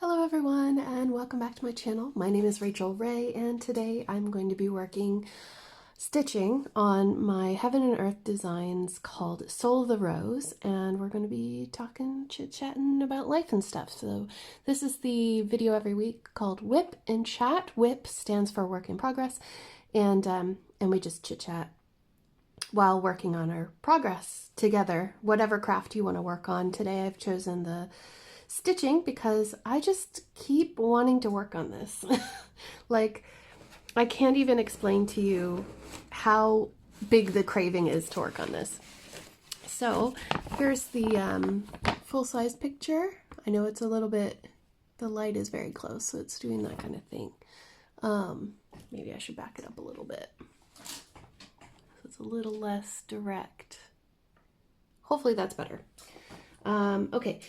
Hello everyone and welcome back to my channel. My name is Rachel Ray and today I'm going to be stitching on my Heaven and Earth designs called Soul of the Rose, and we're going to be chit-chatting about life and stuff. So this is the video every week called Wipnchat. Wip stands for work in progress, and we just chit-chat while working on our progress together, whatever craft you want to work on. Today I've chosen the stitching because I just keep wanting to work on this. Like, I can't even explain to you how big the craving is to work on this. So here's the full-size picture. I know it's a little bit, the light is very close, so it's doing that kind of thing. Maybe I should back it up a little bit so it's a little less direct. Hopefully that's better. Okay.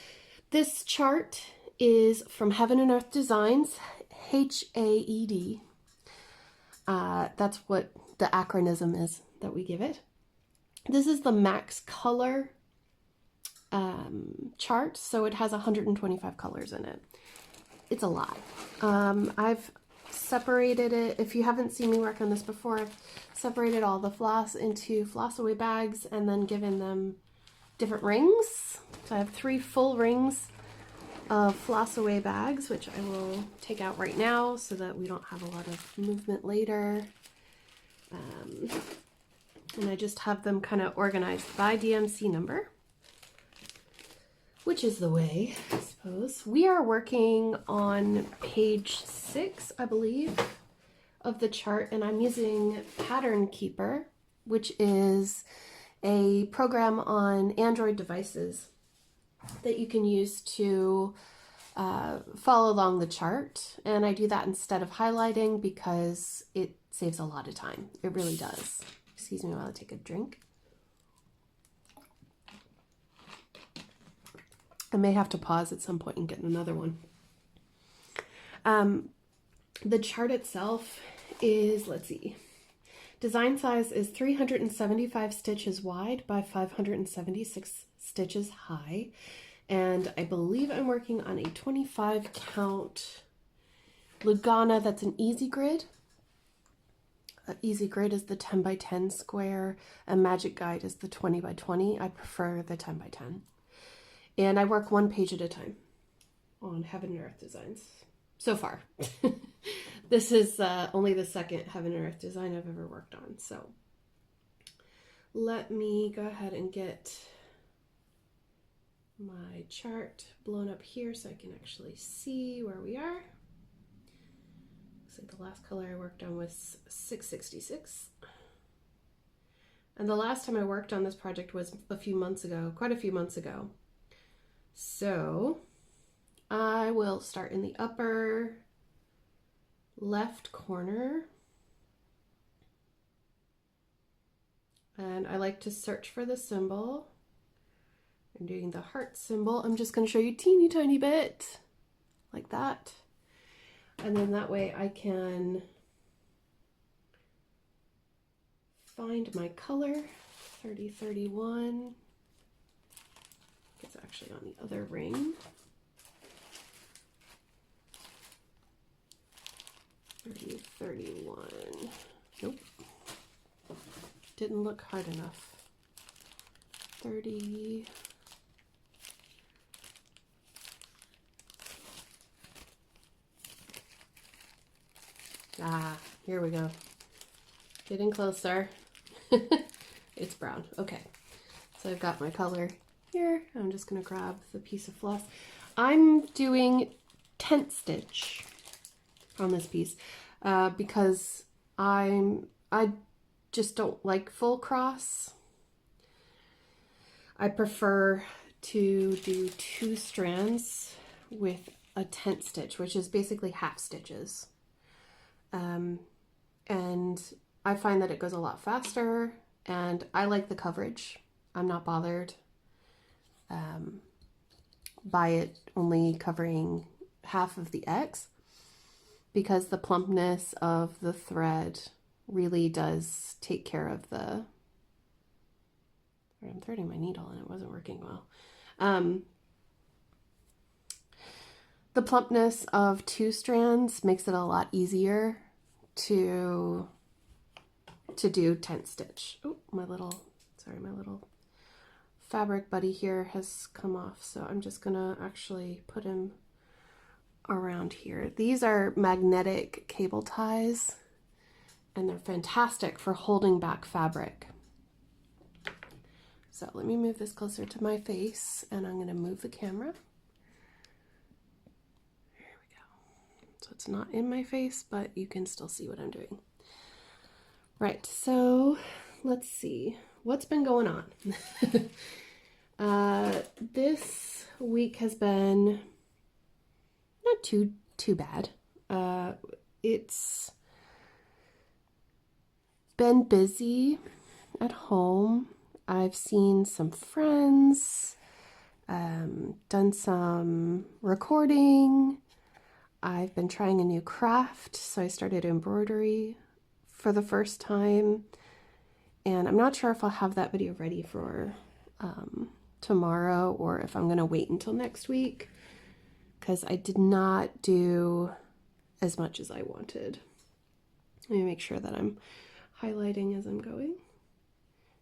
This chart is from Heaven and Earth Designs, HAED. That's what the acronym is that we give it. This is the max color chart, so it has 125 colors in it. It's a lot. I've separated it. If you haven't seen me work on this before, I've separated all the floss into floss away bags and then given them different rings. So I have 3 full rings of floss away bags, which I will take out right now so that we don't have a lot of movement later. And I just have them kind of organized by DMC number, which is the way, I suppose. We are working on page 6, I believe, of the chart, and I'm using Pattern Keeper, which is a program on Android devices that you can use to follow along the chart. And I do that instead of highlighting because it saves a lot of time. It really does. Excuse me while I take a drink. I may have to pause at some point and get another one. The chart itself is, let's see, design size is 375 stitches wide by 576 stitches high, and I believe I'm working on a 25 count Lugana that's an easy grid. Easy grid is the 10 by 10 square, and Magic Guide is the 20 by 20. I prefer the 10 by 10. And I work 1 page at a time on Heaven and Earth designs so far. This is only the second Heaven and Earth design I've ever worked on. So let me go ahead and get my chart blown up here so I can actually see where we are. Looks like the last color I worked on was 666. And the last time I worked on this project was a few months ago, quite a few months ago. So I will start in the upper left corner. And I like to search for the symbol. I'm doing the heart symbol. I'm just going to show you a teeny tiny bit like that. And then that way I can find my color, 3031. It's actually on the other ring. 3031. Nope. Didn't look hard enough. 30. Ah, here we go. Getting closer. It's brown. Okay. So I've got my color here. I'm just going to grab the piece of floss. I'm doing tent stitch on this piece because I just don't like full cross. I prefer to do 2 strands with a tent stitch, which is basically half stitches. And I find that it goes a lot faster, and I like the coverage. I'm not bothered by it only covering half of the X, because the plumpness of the thread really does take care of the... I'm threading my needle and it wasn't working well. The plumpness of 2 strands makes it a lot easier to do tent stitch. Oh, my little fabric buddy here has come off, so I'm just gonna actually put him around here. These are magnetic cable ties, and they're fantastic for holding back fabric. So let me move this closer to my face, and I'm gonna move the camera. There we go. So it's not in my face, but you can still see what I'm doing. Right, so let's see. What's been going on? This week has been not too bad. It's been busy at home. I've seen some friends, done some recording. I've been trying a new craft, so I started embroidery for the first time, and I'm not sure if I'll have that video ready for tomorrow or if I'm going to wait until next week, because I did not do as much as I wanted. Let me make sure that I'm highlighting as I'm going,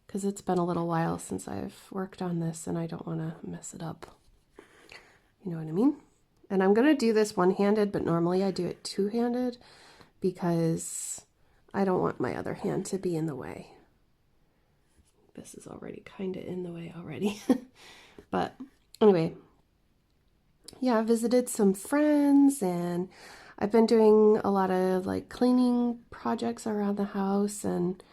because it's been a little while since I've worked on this and I don't want to mess it up. You know what I mean? And I'm going to do this one-handed, but normally I do it two-handed because I don't want my other hand to be in the way. This is already kind of in the way already. But anyway, yeah, I visited some friends, and I've been doing a lot of like cleaning projects around the house and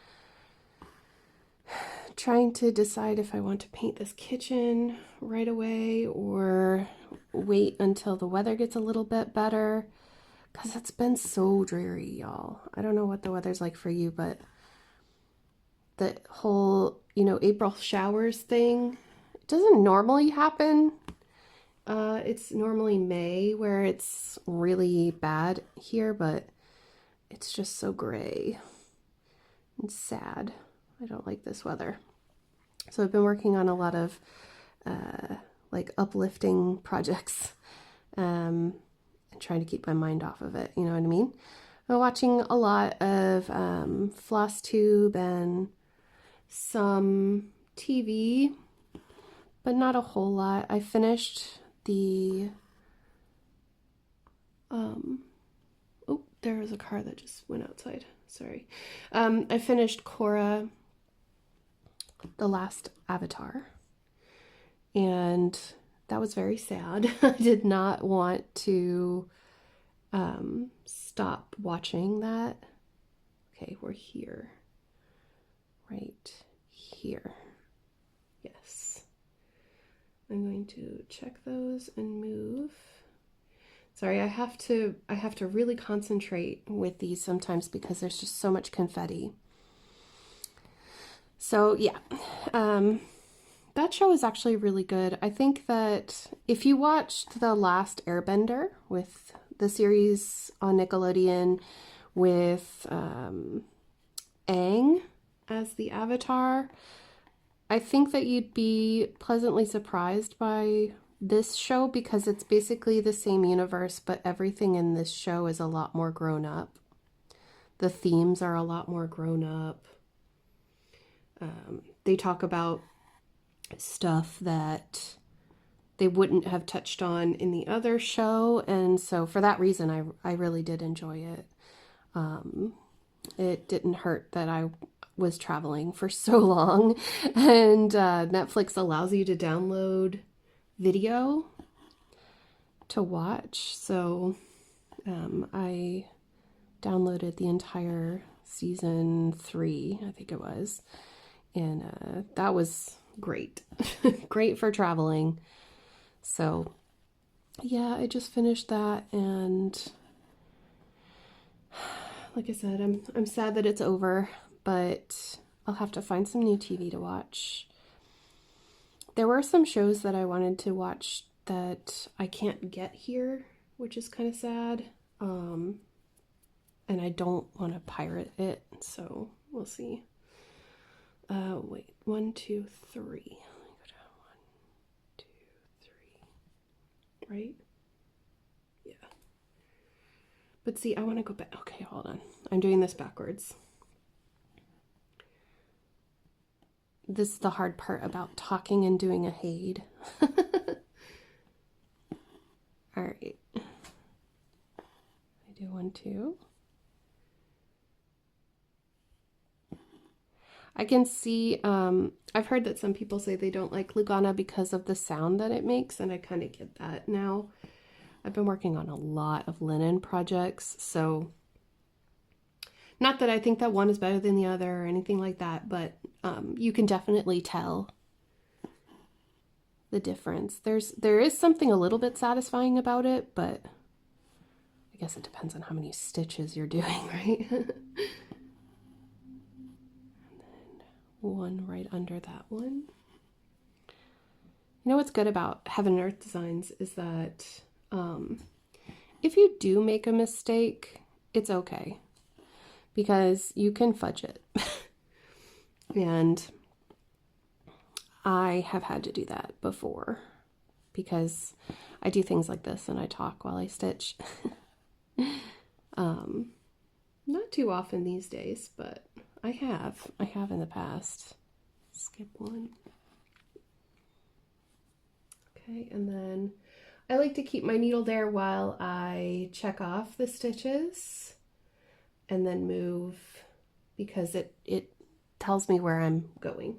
trying to decide if I want to paint this kitchen right away or wait until the weather gets a little bit better, because it's been so dreary, y'all. I don't know what the weather's like for you, but the whole, April showers thing, it doesn't normally happen. It's normally May where it's really bad here, but it's just so gray and sad. I don't like this weather. So I've been working on a lot of like uplifting projects and trying to keep my mind off of it, you know what I mean? I'm watching a lot of FlossTube and some TV, but not a whole lot. I finished the oh, there was a car that just went outside. Sorry. I finished Korra, the last Avatar, and that was very sad. I did not want to stop watching that. Okay, we're here. Right here. Yes. I'm going to check those and move. Sorry, I have to really concentrate with these sometimes because there's just so much confetti. So yeah, that show is actually really good. I think that if you watched The Last Airbender, with the series on Nickelodeon with Aang as the Avatar, I think that you'd be pleasantly surprised by this show, because it's basically the same universe, but everything in this show is a lot more grown up. The themes are a lot more grown up. They talk about stuff that they wouldn't have touched on in the other show, and so for that reason I really did enjoy it. It didn't hurt that I was traveling for so long, and Netflix allows you to download video to watch, so I downloaded the entire season 3, I think it was, and that was great. Great for traveling. So yeah, I just finished that, and like I said, I'm sad that it's over, but I'll have to find some new TV to watch. There were some shows that I wanted to watch that I can't get here, which is kind of sad. And I don't want to pirate it, so we'll see. Wait, 1, 2, 3. Let me go down 1, 2, 3. Right? But see, I want to go back. Okay, hold on. I'm doing this backwards. This is the hard part about talking and doing a HAED. All right. I do 1, 2. I can see, I've heard that some people say they don't like Lugana because of the sound that it makes, and I kind of get that now. I've been working on a lot of linen projects, so not that I think that one is better than the other or anything like that, but you can definitely tell the difference. There is something a little bit satisfying about it, but I guess it depends on how many stitches you're doing, right? And then one right under that one. You know what's good about Heaven and Earth Designs is that if you do make a mistake, it's okay, because you can fudge it. And I have had to do that before because I do things like this and I talk while I stitch. Not too often these days, but I have in the past. Skip one. Okay, and then I like to keep my needle there while I check off the stitches and then move, because it tells me where I'm going.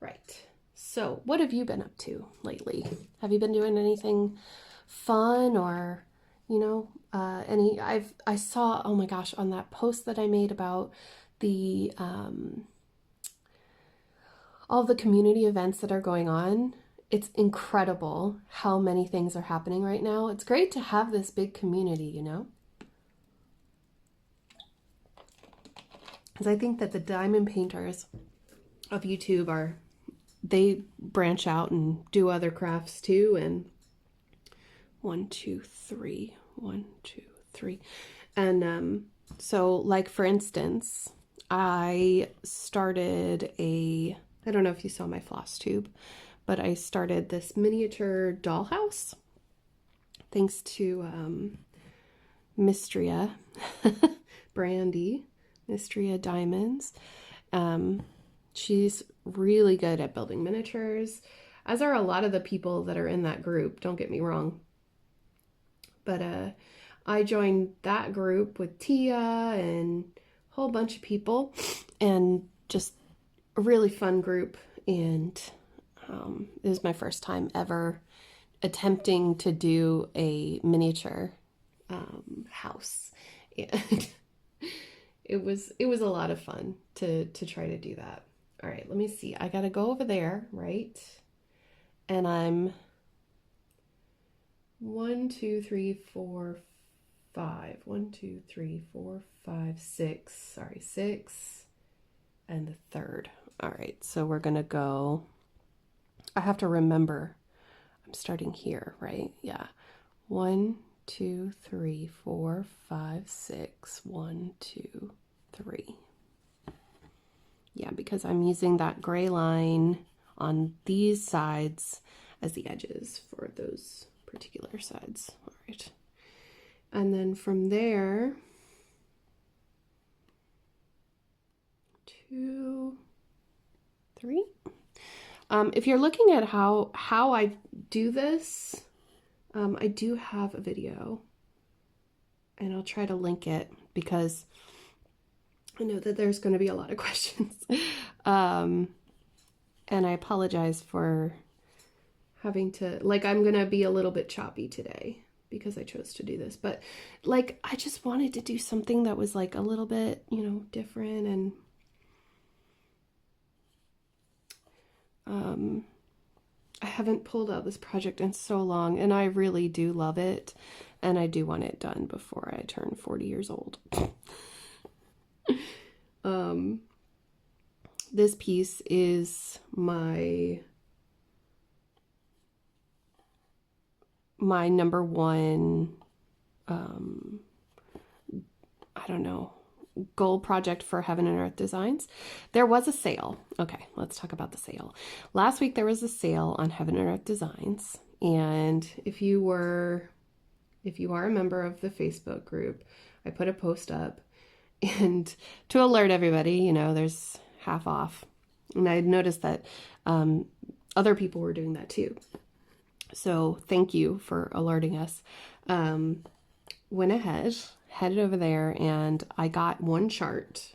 Right. So what have you been up to lately? Have you been doing anything fun, or, you know, I saw, oh my gosh, on that post that I made about the, all the community events that are going on. It's incredible how many things are happening right now. It's great to have this big community, you know? Because I think that the diamond painters of YouTube they branch out and do other crafts too. And 1, 2, 3, 1, 2, 3. And so, like, for instance, I started I don't know if you saw my floss tube, but I started this miniature dollhouse thanks to Mistria, Brandy, Mistria Diamonds. She's really good at building miniatures, as are a lot of the people that are in that group, don't get me wrong. But I joined that group with Tia and a whole bunch of people, and just a really fun group. And it was my first time ever attempting to do a miniature house, and it was a lot of fun to try to do that. All right, let me see. I gotta go over there, right? And I'm 1, 2, 3, 4, 5. 1, 2, 3, 4, 5, 6. Sorry, 6 and the third. All right, so we're gonna go. I have to remember I'm starting here, right? Yeah. 1, 2, 3, 4, 5, 6. 1, 2, 3. Yeah, because I'm using that gray line on these sides as the edges for those particular sides. All right. And then from there, 2, 3. If you're looking at how I do this, I do have a video, and I'll try to link it because I know that there's going to be a lot of questions. And I apologize for having to, like, I'm going to be a little bit choppy today because I chose to do this. But, like, I just wanted to do something that was, like, a little bit, you know, different. And I haven't pulled out this project in so long, and I really do love it. And I do want it done before I turn 40 years old. This piece is my number one, I don't know, goal project for Heaven and Earth Designs. There was a sale. Okay, let's talk about the sale. Last week there was a sale on Heaven and Earth Designs, and if you were if you are a member of the Facebook group, I put a post up and to alert everybody, you know, there's half off. And I had noticed that other people were doing that too. So thank you for alerting us. Went ahead, headed over there, and I got one chart.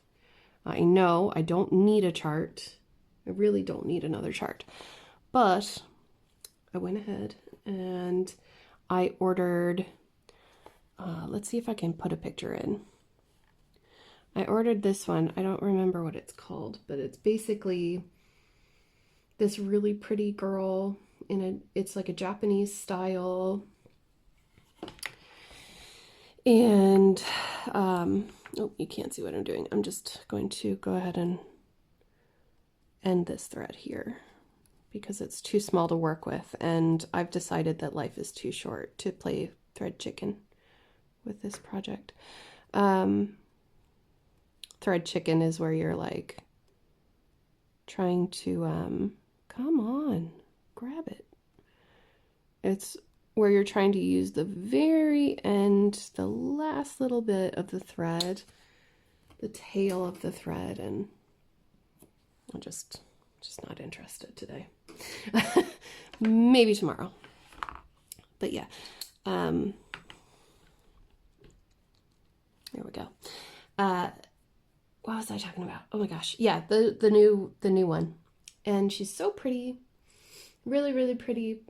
I know I don't need a chart. I really don't need another chart. But I went ahead and I ordered, let's see if I can put a picture in. I ordered this one. I don't remember what it's called, but it's basically this really pretty girl it's like a Japanese style. And, oh, you can't see what I'm doing. I'm just going to go ahead and end this thread here because it's too small to work with. And I've decided that life is too short to play thread chicken with this project. Thread chicken is where you're like trying to, come on, grab it. It's where you're trying to use the very end, the last little bit of the thread, the tail of the thread, and I'm just not interested today. Maybe tomorrow. But yeah. There we go. What was I talking about? Oh my gosh. Yeah, the new one. And she's so pretty. Really, really pretty.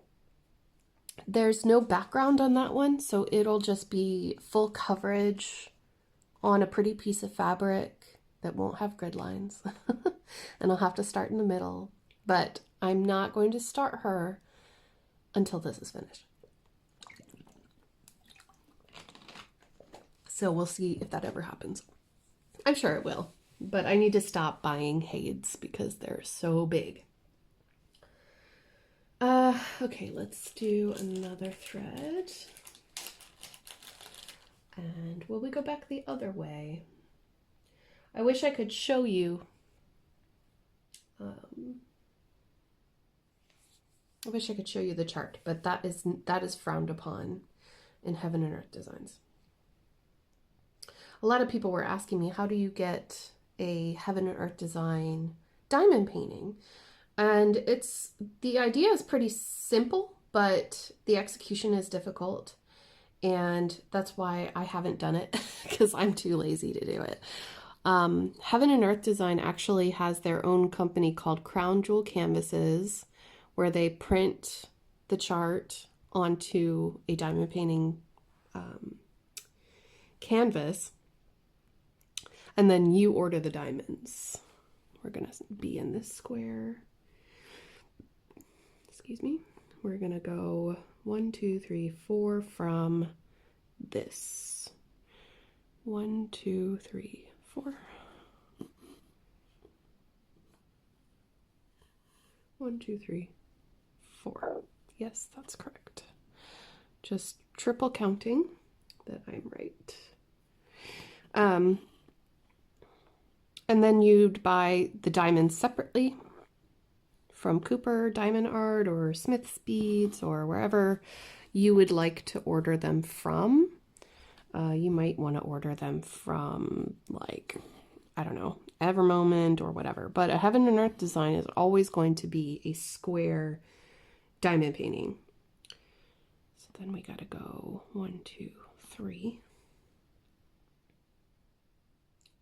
There's no background on that one, so it'll just be full coverage on a pretty piece of fabric that won't have grid lines. And I'll have to start in the middle, but I'm not going to start her until this is finished. So we'll see if that ever happens. I'm sure it will, but I need to stop buying HAEDs because they're so big. Okay, let's do another thread. And will we go back the other way? I wish I could show you. I wish I could show you the chart, but that is frowned upon in Heaven and Earth Designs. A lot of people were asking me, how do you get a Heaven and Earth Design diamond painting? And the idea is pretty simple, but the execution is difficult. And that's why I haven't done it, because I'm too lazy to do it. Heaven and Earth Design actually has their own company called Crown Jewel Canvases, where they print the chart onto a diamond painting canvas, and then you order the diamonds. We're gonna be in this square. Excuse me. We're gonna go 1, 2, 3, 4 from this. 1, 2, 3, 4. 1, 2, 3, 4. Yes, that's correct. Just triple counting that I'm right. And then you'd buy the diamonds separately from Cooper Diamond Art or Smith's Beads or wherever you would like to order them from. You might want to order them from, like, I don't know, Evermoment or whatever. But a Heaven and Earth Design is always going to be a square diamond painting. So then we got to go 1, 2, 3.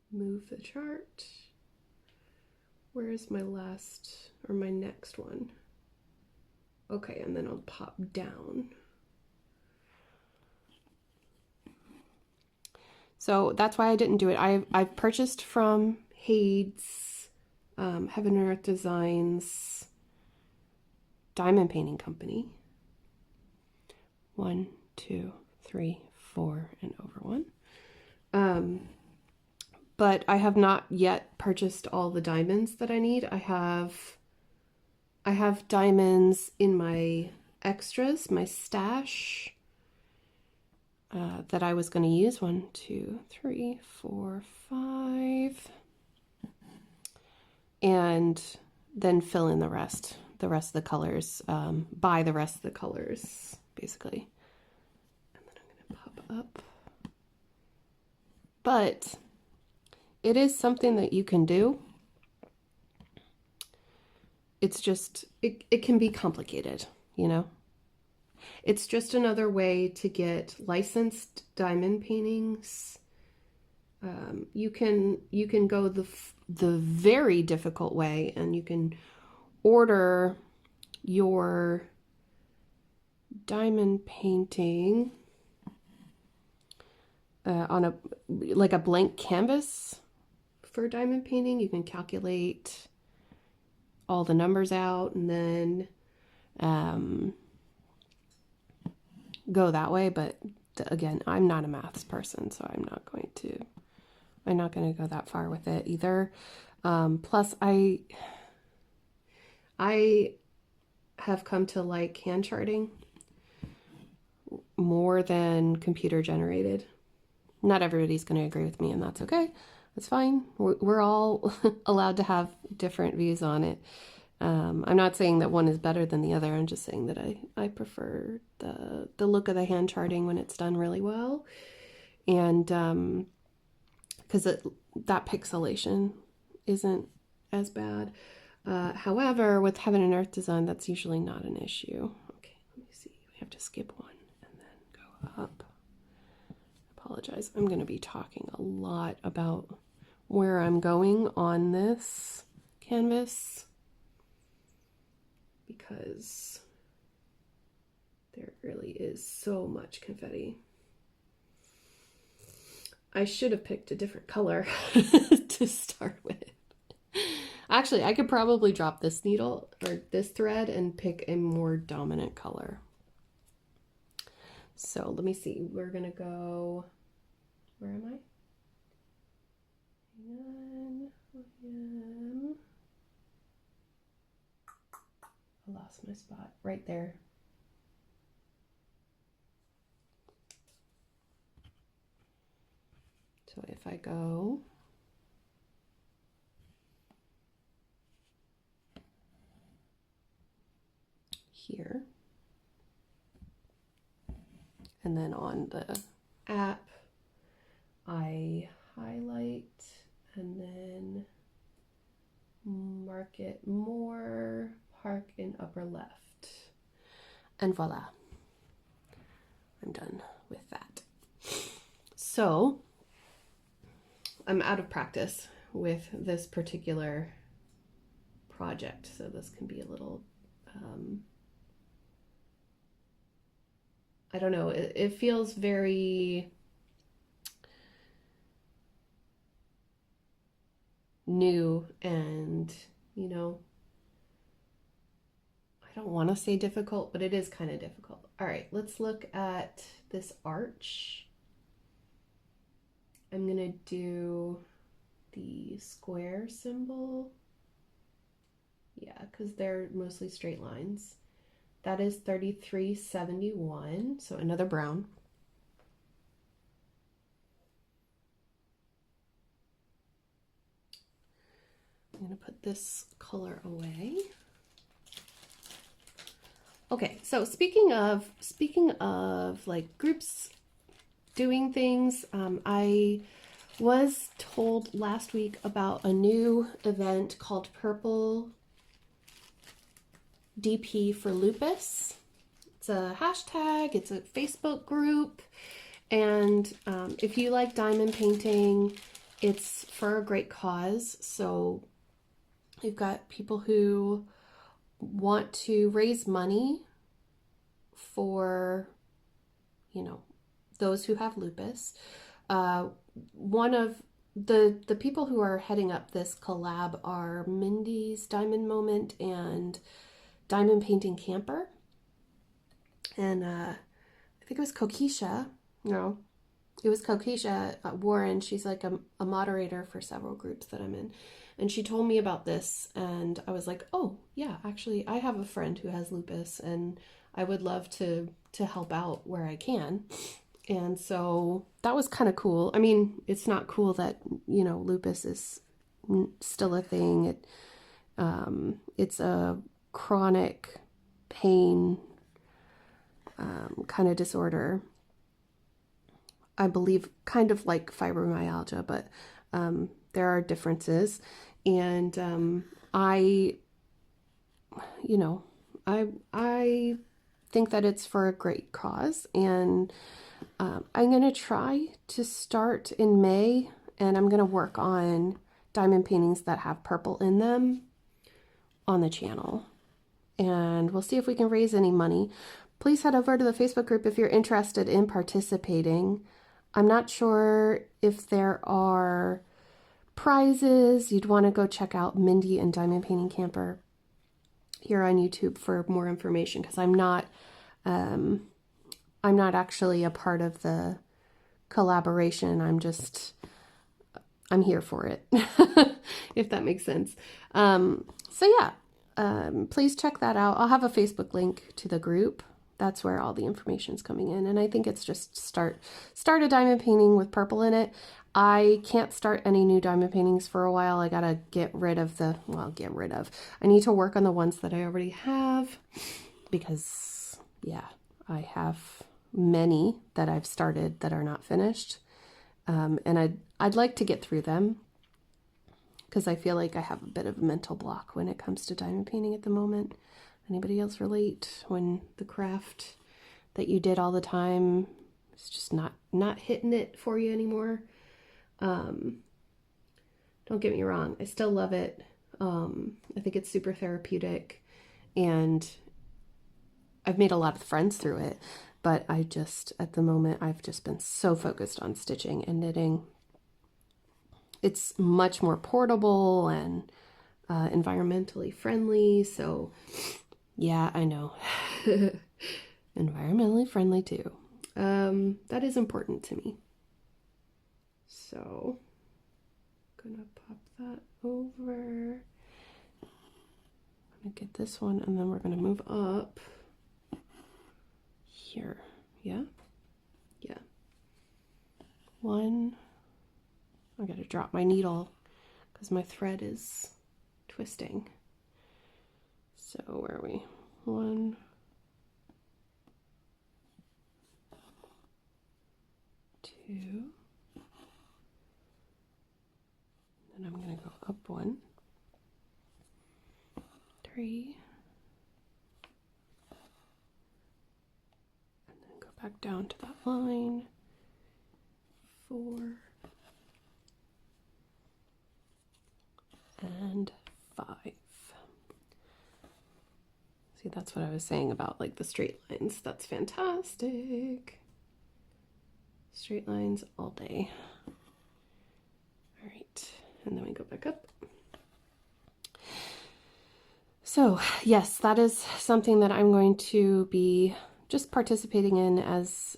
Move the chart. Where is my last, or my next one? Okay, and then I'll pop down. So that's why I didn't do it. I've purchased from HAED's, Heaven and Earth Designs diamond painting company. 1, 2, 3, 4, and over 1. But I have not yet purchased all the diamonds that I need. I have diamonds in my extras, my stash, that I was going to use. 1, 2, 3, 4, 5. And then fill in the rest of the colors, buy the rest of the colors, basically. And then I'm going to up. But it is something that you can do. It's just, it can be complicated, you know? It's just another way to get licensed diamond paintings. You can go the very difficult way, and you can order your diamond painting on a blank canvas for diamond painting. You can calculate all the numbers out and then go that way. But again, I'm not a maths person, so I'm not going to go that far with it either. Plus, I have come to like hand charting more than computer generated. Not everybody's going to agree with me, and that's okay. That's fine. We're all allowed to have different views on it. I'm not saying that one is better than the other. I'm just saying that I prefer the look of the hand charting when it's done really well. And because that pixelation isn't as bad. However, with Heaven and Earth design, that's usually not an issue. Okay, let me see. We have to skip one and then go up. Apologize. I'm going to be talking a lot about where I'm going on this canvas because there really is so much confetti. I should have picked a different color to start with. Actually, I could probably drop this needle or this thread and pick a more dominant color. So let me see. We're going to go, where am I? I lost my spot right there. So if I go here, and then on the app, I highlight and then mark it more, park in upper left, and voila, I'm done with that. So I'm out of practice with this particular project, so this can be a little I don't know, it feels very new, and you know, I don't want to say difficult, but it is kind of difficult. All right, let's look at this arch. I'm gonna do the square symbol. Yeah, because they're mostly straight lines. That is 3371, so another brown. I'm going to put this color away. Okay, so speaking of like groups doing things, I was told last week about a new event called Purple DP for Lupus. It's a hashtag, it's a Facebook group, and if you like diamond painting, it's for a great cause. So you've got people who want to raise money for, you know, those who have lupus. One of the people who are heading up this collab are Mindy's Diamond Moment and Diamond Painting Camper, and I think it was Kokisha. No, it was Kokisha Warren. She's like a moderator for several groups that I'm in, and she told me about this, and I was like, oh yeah, actually I have a friend who has lupus, and I would love to help out where I can. And so that was kind of cool. I mean, it's not cool that, you know, lupus is still a thing. It's a chronic pain kind of disorder. I believe, kind of like fibromyalgia, but there are differences. And I, you know, I think that it's for a great cause, and I'm going to try to start in May, and I'm going to work on diamond paintings that have purple in them on the channel. And we'll see if we can raise any money. Please head over to the Facebook group if you're interested in participating. I'm not sure if there are prizes. You'd want to go check out Mindy and Diamond Painting Camper here on YouTube for more information, because I'm not actually a part of the collaboration. I'm here for it, if that makes sense. So yeah, please check that out. I'll have a Facebook link to the group. That's where all the information's coming in. And I think it's just start a diamond painting with purple in it. I can't start any new diamond paintings for a while. I gotta get rid of I need to work on the ones that I already have, because yeah, I have many that I've started that are not finished. And I'd like to get through them, because I feel like I have a bit of a mental block when it comes to diamond painting at the moment. Anybody else relate when the craft that you did all the time is just not hitting it for you anymore? Don't get me wrong, I still love it. I think it's super therapeutic, and I've made a lot of friends through it, but at the moment, I've just been so focused on stitching and knitting. It's much more portable and environmentally friendly, so yeah, I know. Environmentally friendly too. That is important to me. So, I'm gonna pop that over. I'm gonna get this one, and then we're gonna move up here. Yeah? Yeah. One. I gotta drop my needle because my thread is twisting. So where are we? 1, 2, and I'm gonna go up 1, 3, and then go back down to that line, 4, and 5. See, that's what I was saying about like the straight lines. That's fantastic. Straight lines all day. All right, and then we go back up. So yes, that is something that I'm going to be just participating in as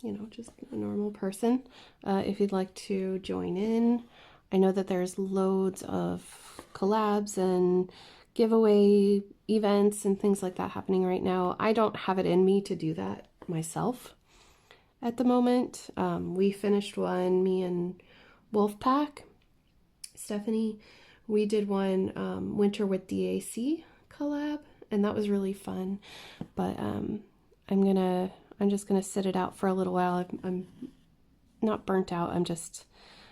you know, just a normal person. If you'd like to join in, I know that there's loads of collabs and giveaway events and things like that happening right now. I don't have it in me to do that myself at the moment. We finished one, me and Wolfpack, Stephanie, we did one Winter with DAC collab, and that was really fun. But I'm just gonna sit it out for a little while. I'm not burnt out. I'm just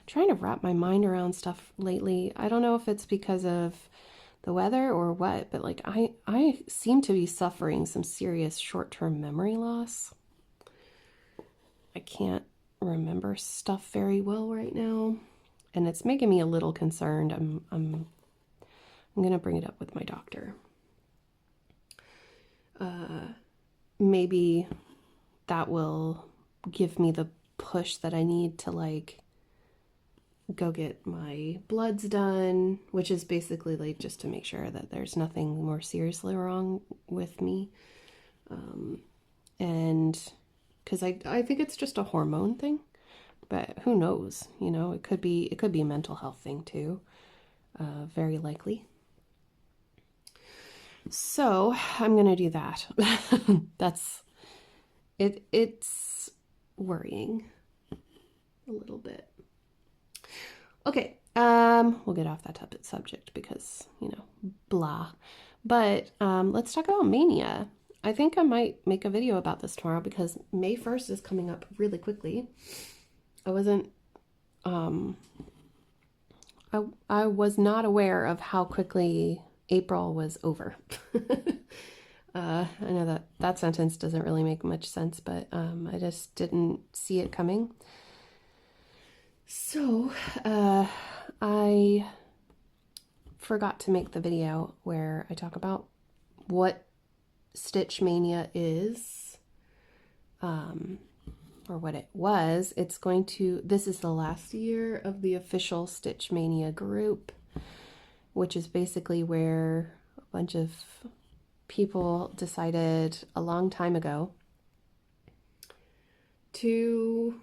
trying to wrap my mind around stuff lately. I don't know if it's because of the weather or what, but like I seem to be suffering some serious short-term memory loss. I can't remember stuff very well right now, and it's making me a little concerned. I'm gonna bring it up with my doctor. Maybe that will give me the push that I need to like go get my bloods done, which is basically like just to make sure that there's nothing more seriously wrong with me. And because I think it's just a hormone thing, but who knows, you know, it could be a mental health thing too, very likely. So I'm gonna do that. That's it. It's worrying a little bit. Okay, we'll get off that subject because, you know, blah. But let's talk about mania. I think I might make a video about this tomorrow because May 1st is coming up really quickly. I wasn't, I was not aware of how quickly April was over. I know that sentence doesn't really make much sense, but I just didn't see it coming. So I forgot to make the video where I talk about what Stitch Mania is, or what it was. This is the last year of the official Stitch Mania group, which is basically where a bunch of people decided a long time ago to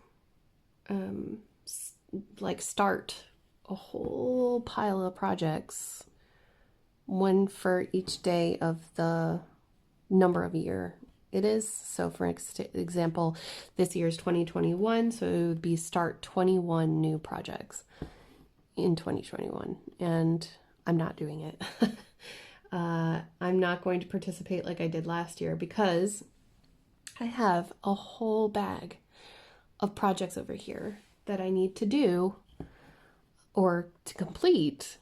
start a whole pile of projects, one for each day of the number of year it is. So for example, this year's 2021, so it would be start 21 new projects in 2021, and I'm not doing it. I'm not going to participate like I did last year because I have a whole bag of projects over here that I need to do or to complete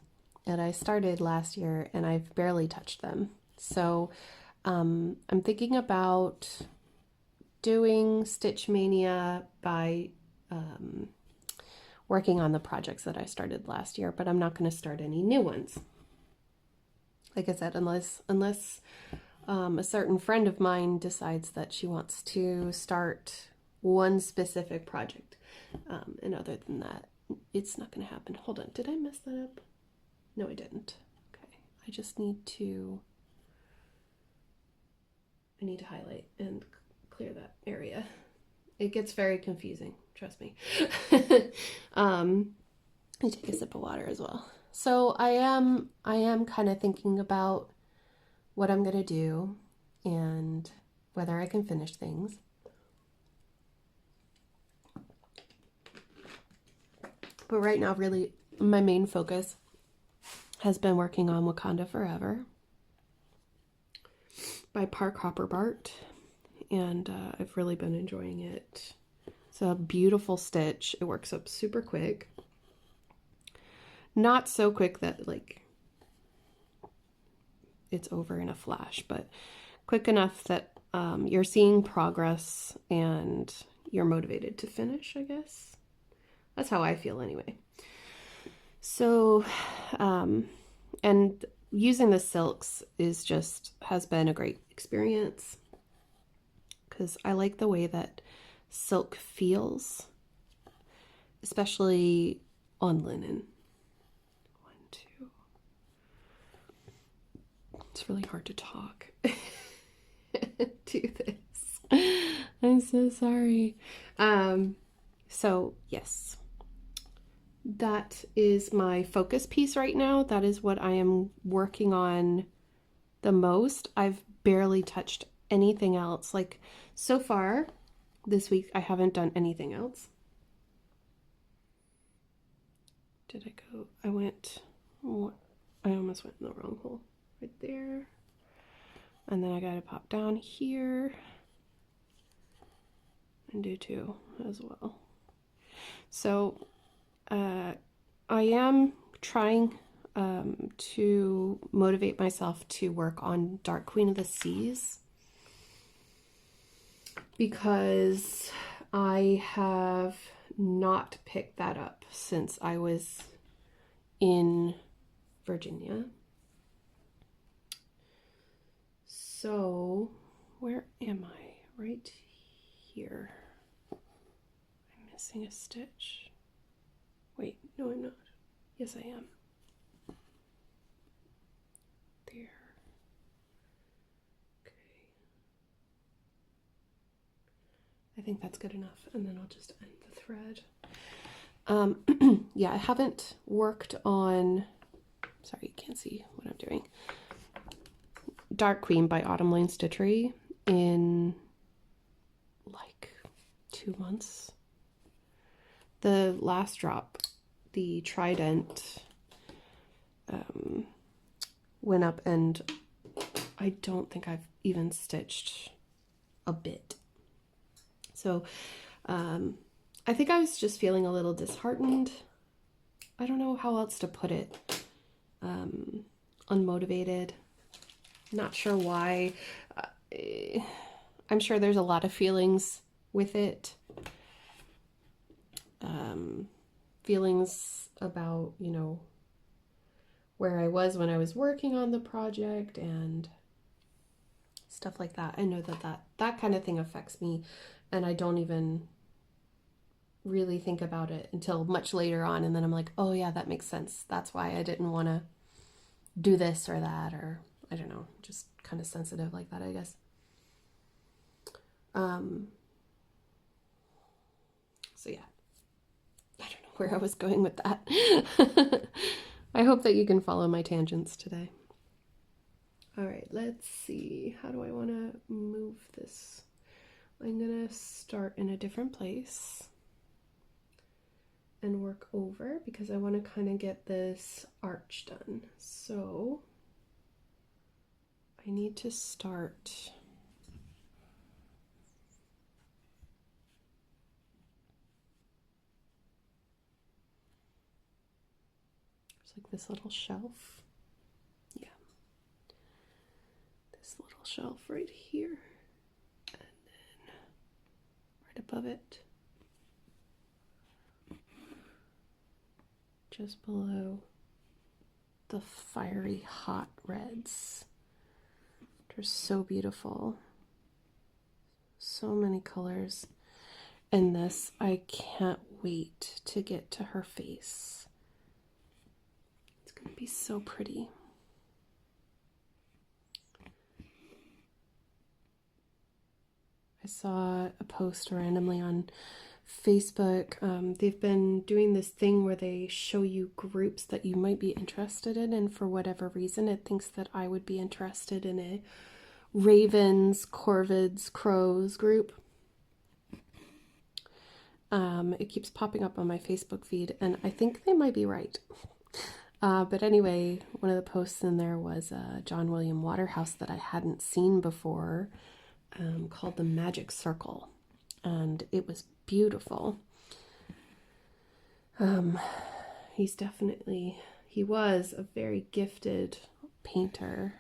that I started last year, and I've barely touched them. So I'm thinking about doing Stitch Mania by working on the projects that I started last year, but I'm not going to start any new ones. Like I said, unless a certain friend of mine decides that she wants to start one specific project. And other than that, it's not going to happen. Hold on, did I mess that up? No, I didn't. Okay, I need to highlight and clear that area. It gets very confusing, trust me. Let me take a sip of water as well. So I am kind of thinking about what I'm gonna do and whether I can finish things. But right now, really, my main focus has been working on Wakanda Forever by Park Hopperbart, and I've really been enjoying it. It's a beautiful stitch. It works up super quick. Not so quick that like it's over in a flash, but quick enough that you're seeing progress and you're motivated to finish, I guess. That's how I feel anyway. So, and using the silks has been a great experience because I like the way that silk feels, especially on linen. It's really hard to talk do this. I'm so sorry. So yes, that is my focus piece right now. That is what I am working on the most. I've barely touched anything else. Like so far this week, I haven't done anything else. Did I go? I almost went in the wrong hole. Right there, and then I gotta pop down here and do 2 as well. So I am trying to motivate myself to work on Dark Queen of the Seas because I have not picked that up since I was in Virginia. So, where am I? Right here. I'm missing a stitch. Wait, no, I'm not. Yes, I am. There. Okay. I think that's good enough, and then I'll just end the thread. Yeah, I haven't worked on, sorry, you can't see what I'm doing. Dark Queen by Autumn Lane Stitchery in like 2 months. The last drop, the Trident, went up and I don't think I've even stitched a bit. So I think I was just feeling a little disheartened. I don't know how else to put it. Unmotivated. Not sure why. I'm sure there's a lot of feelings with it. Feelings about, you know, where I was when I was working on the project and stuff like that. I know that kind of thing affects me, and I don't even really think about it until much later on, and then I'm like, oh yeah, that makes sense. That's why I didn't want to do this or that, or I don't know, just kind of sensitive like that, I guess. So yeah, I don't know where I was going with that. I hope that you can follow my tangents today. All right, let's see. How do I want to move this? I'm going to start in a different place and work over because I want to kind of get this arch done. So I need to start like this little shelf. Yeah. This little shelf right here. And then right above it, just below, the fiery hot reds. They're so beautiful. So many colors in this. I can't wait to get to her face. It's going to be so pretty. I saw a post randomly on Facebook. They've been doing this thing where they show you groups that you might be interested in, and for whatever reason it thinks that I would be interested in a ravens, corvids, crows group. It keeps popping up on my Facebook feed, and I think they might be right. But anyway, one of the posts in there was John William Waterhouse that I hadn't seen before, called The Magic Circle, and it was beautiful. He was a very gifted painter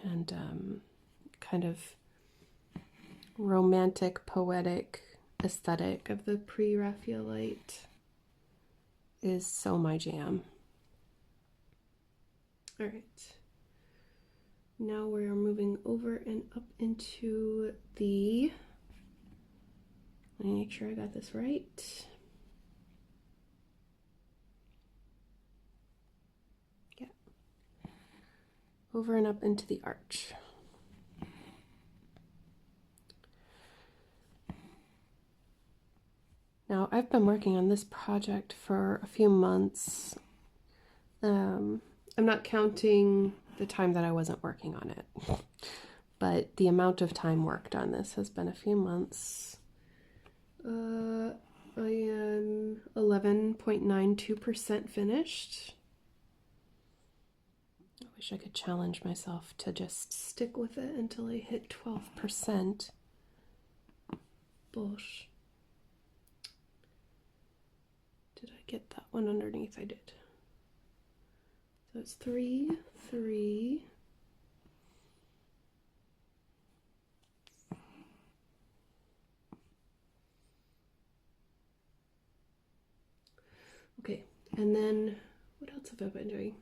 and kind of romantic, poetic aesthetic of the pre-Raphaelite is so my jam. All right. Now we're moving over and up into the, let me make sure I got this right. Yeah. Over and up into the arch. Now, I've been working on this project for a few months. I'm not counting the time that I wasn't working on it, but the amount of time worked on this has been a few months. I am 11.92% finished. I wish I could challenge myself to just stick with it until I hit 12%. Bullsh. Did I get that one underneath? I did. So it's 3, 3. Okay, and then what else have I been doing?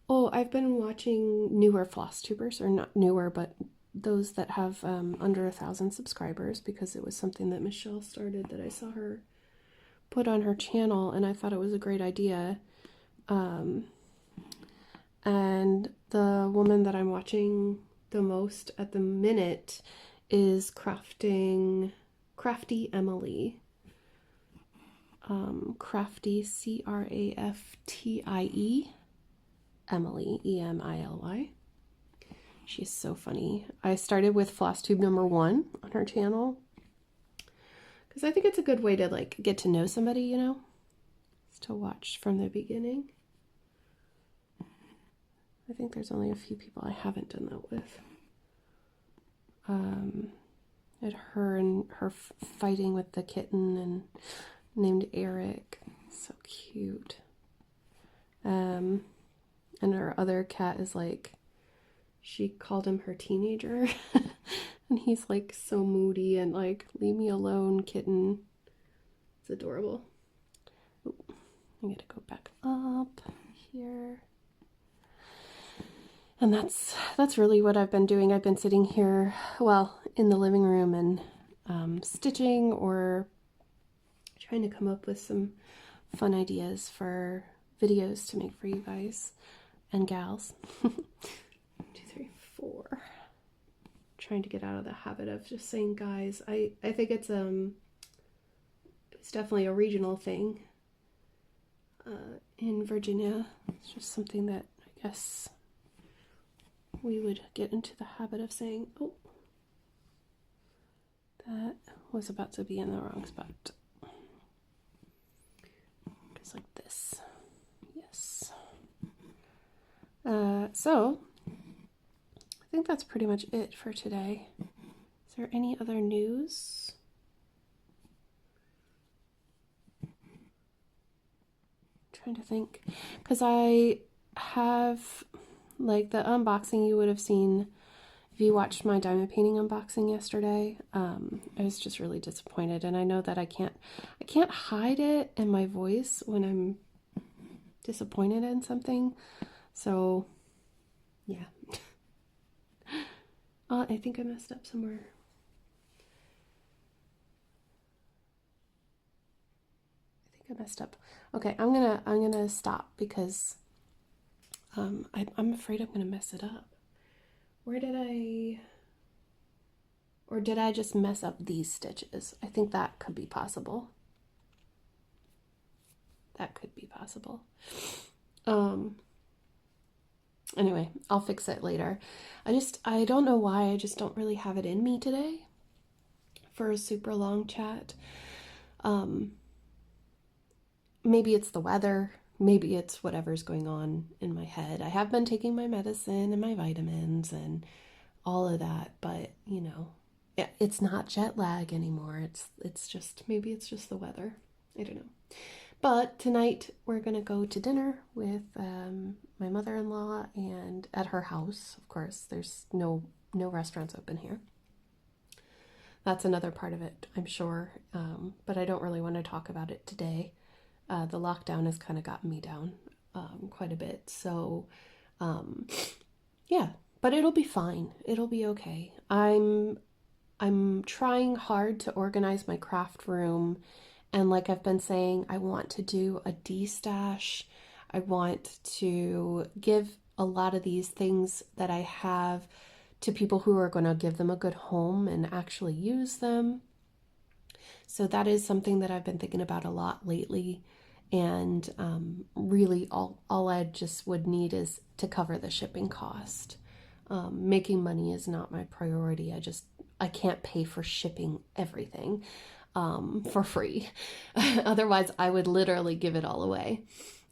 Oh, I've been watching newer floss tubers, or not newer, but those that have under 1,000 subscribers, because it was something that Michelle started that I saw her put on her channel, and I thought it was a great idea. And the woman that I'm watching the most at the minute is Crafty Emily. Crafty, Craftie, Emily, Emily. She's so funny. I started with floss tube number 1 on her channel because I think it's a good way to like get to know somebody, you know, is to watch from the beginning. I think there's only a few people I haven't done that with. At her and her fighting with the kitten and named Eric. So cute. And her other cat is like, she called him her teenager. And he's like so moody and like, leave me alone, kitten. It's adorable. Ooh, I gotta go back up here. And that's really what I've been doing. I've been sitting here, well, in the living room and stitching or trying to come up with some fun ideas for videos to make for you guys and gals. 1, 2, 3, 4. Trying to get out of the habit of just saying guys. I think it's definitely a regional thing in Virginia. It's just something that I guess we would get into the habit of saying. Oh, that was about to be in the wrong spot. Just like this. Yes. So I think that's pretty much it for today. Is there any other news? Trying to think, because I have like the unboxing you would have seen if you watched my diamond painting unboxing yesterday. I was just really disappointed, and I know that I can't hide it in my voice when I'm disappointed in something. So yeah. I think I messed up somewhere. I messed up. Okay, I'm gonna stop because I'm afraid I'm gonna mess it up. Where did did I just mess up these stitches? I think that could be possible. That could be possible. Anyway, I'll fix it later. I don't know why, I just don't really have it in me today for a super long chat. Maybe it's the weather, maybe it's whatever's going on in my head. I have been taking my medicine and my vitamins and all of that, but you know, it's not jet lag anymore. It's just, maybe it's just the weather. I don't know. But tonight we're gonna go to dinner with my mother-in-law, and at her house, of course. There's no restaurants open here. That's another part of it, I'm sure, but I don't really want to talk about it today. The lockdown has kind of gotten me down quite a bit, so yeah, but it'll be fine. It'll be okay. I'm trying hard to organize my craft room, and like I've been saying, I want to do a de-stash. I want to give a lot of these things that I have to people who are going to give them a good home and actually use them. So that is something that I've been thinking about a lot lately. And really all I just would need is to cover the shipping cost. Making money is not my priority. I can't pay for shipping everything for free. Otherwise, I would literally give it all away.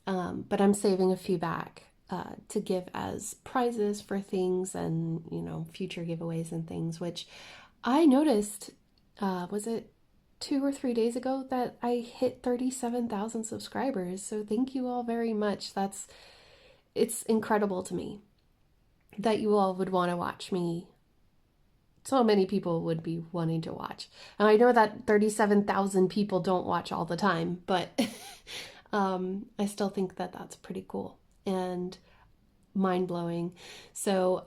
But I'm saving a few back to give as prizes for things and, you know, future giveaways and things, which I noticed, was it 2 or 3 days ago that I hit 37,000 subscribers. So thank you all very much. It's incredible to me that you all would want to watch me. So many people would be wanting to watch. And I know that 37,000 people don't watch all the time, but I still think that that's pretty cool and mind-blowing. So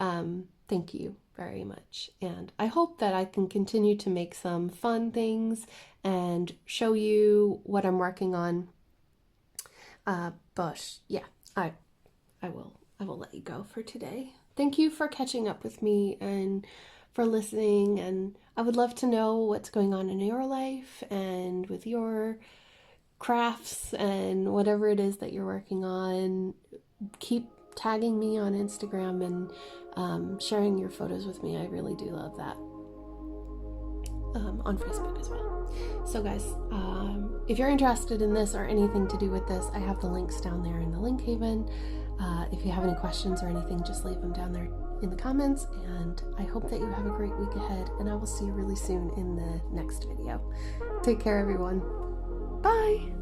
thank you very much, and I hope that I can continue to make some fun things and show you what I'm working on. But yeah, I will let you go for today. Thank you for catching up with me and for listening, and I would love to know what's going on in your life and with your crafts and whatever it is that you're working on. Keep tagging me on Instagram and sharing your photos with me. I really do love that. On Facebook as well. So guys, if you're interested in this or anything to do with this, I have the links down there in the link haven. If you have any questions or anything, just leave them down there in the comments, and I hope that you have a great week ahead, and I will see you really soon in the next video. Take care, everyone. Bye!